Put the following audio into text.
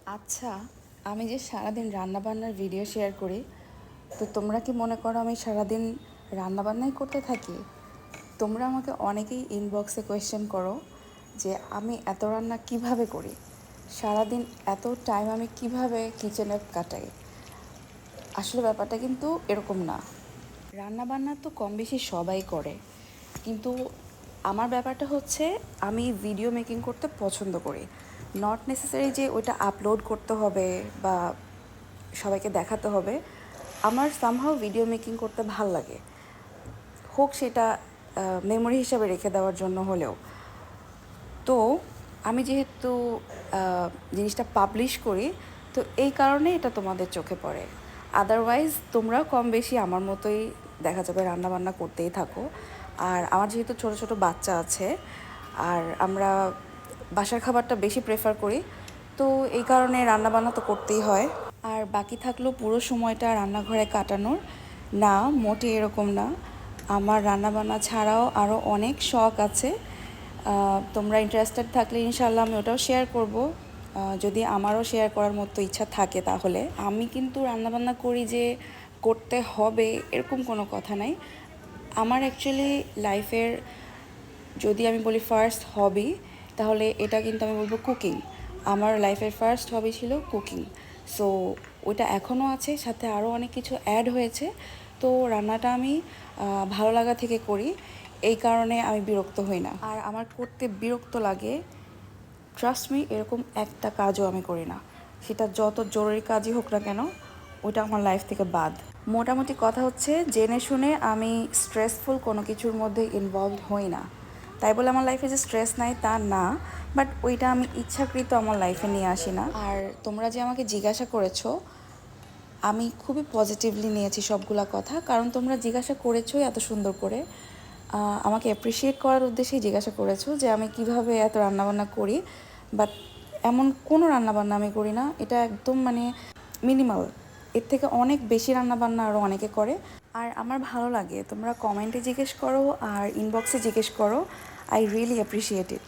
আচ্ছা, আমি যে সারাদিন রান্নাবান্নার ভিডিও শেয়ার করি, তো তোমরা কি মনে করো আমি সারাদিন রান্নাবান্নাই করতে থাকি? তোমরা আমাকে অনেকেই ইনবক্সে কোয়েশ্চেন করো যে আমি এত রান্না কিভাবে করি, সারাদিন এত টাইম আমি কিভাবে কিচেনে কাটাই। আসলে ব্যাপারটা কিন্তু এরকম না। রান্নাবান্না তো কম বেশি সবাই করে, কিন্তু আমার ব্যাপারটা হচ্ছে আমি ভিডিও মেকিং করতে পছন্দ করি। নট নেসেসারি যে ওইটা আপলোড করতে হবে বা সবাইকে দেখাতে হবে। আমার সামহাও ভিডিও মেকিং করতে ভাল লাগে, হোক সেটা মেমোরি হিসাবে রেখে দেওয়ার জন্য হলেও। তো আমি যেহেতু জিনিসটা পাবলিশ করি, তো এই কারণে এটা তোমাদের চোখে পড়ে। আদারওয়াইজ তোমরা কম বেশি আমার মতোই দেখা যাবে রান্নাবান্না করতেই থাকো। আর আমার যেহেতু ছোট ছোট বাচ্চা আছে, আর আমরা বাসার খাবারটা বেশি প্রেফার করি, তো এই কারণে রান্নাবান্না তো করতেই হয়। আর বাকি থাকলো পুরো সময়টা রান্নাঘরে কাটানোর। না, মোটে এরকম না। আমার রান্নাবান্না ছাড়াও আরও অনেক শখ আছে। তোমরা ইন্টারেস্টেড থাকলে ইনশাল্লাহ আমি ওটাও শেয়ার করব। যদি আমারও শেয়ার করার মতো ইচ্ছা থাকে তাহলে। আমি কিন্তু রান্নাবান্না করি যে করতে হবে এরকম কোনো কথা নাই। আমার অ্যাকচুয়ালি লাইফের, যদি আমি বলি ফার্স্ট হবি, তাহলে এটা কিন্তু আমি বলবো কুকিং। আমার লাইফের ফার্স্ট হবি ছিল কুকিং। সো ওইটা এখনও আছে, সাথে আরও অনেক কিছু অ্যাড হয়েছে। তো রান্নাটা আমি ভালো লাগা থেকে করি, এই কারণে আমি বিরক্ত হই না। আর আমার করতে বিরক্ত লাগে, ট্রাস্ট মি, এরকম একটা কাজও আমি করি না। সেটা যত জরুরি কাজই হোক না কেন, ওইটা আমার লাইফ থেকে বাদ। মোটামুটি কথা হচ্ছে, জেনে শুনে আমি স্ট্রেসফুল কোনো কিছুর মধ্যে ইনভলভ হই না। তাই বলে আমার লাইফে যে স্ট্রেস নাই তা না, বাট ওইটা আমি ইচ্ছাকৃত আমার লাইফে নিয়ে আসি না। আর তোমরা যে আমাকে জিজ্ঞাসা করেছো, আমি খুবই পজিটিভলি নিয়েছি সবগুলা কথা, কারণ তোমরা জিজ্ঞাসা করেছোই এত সুন্দর করে। আমাকে অ্যাপ্রিসিয়েট করার উদ্দেশ্যেই জিজ্ঞাসা করেছো যে আমি কিভাবে এত রান্নাবান্না করি। বাট এমন কোনো রান্নাবান্না আমি করি না, এটা একদম মানে মিনিমাল। এর থেকে অনেক বেশি রান্নাবান্না আরও অনেকে করে। আর আমার ভালো লাগে তোমরা কমেন্টে জিজ্ঞেস করো আর ইনবক্সে জিজ্ঞেস করো। I really appreciate it.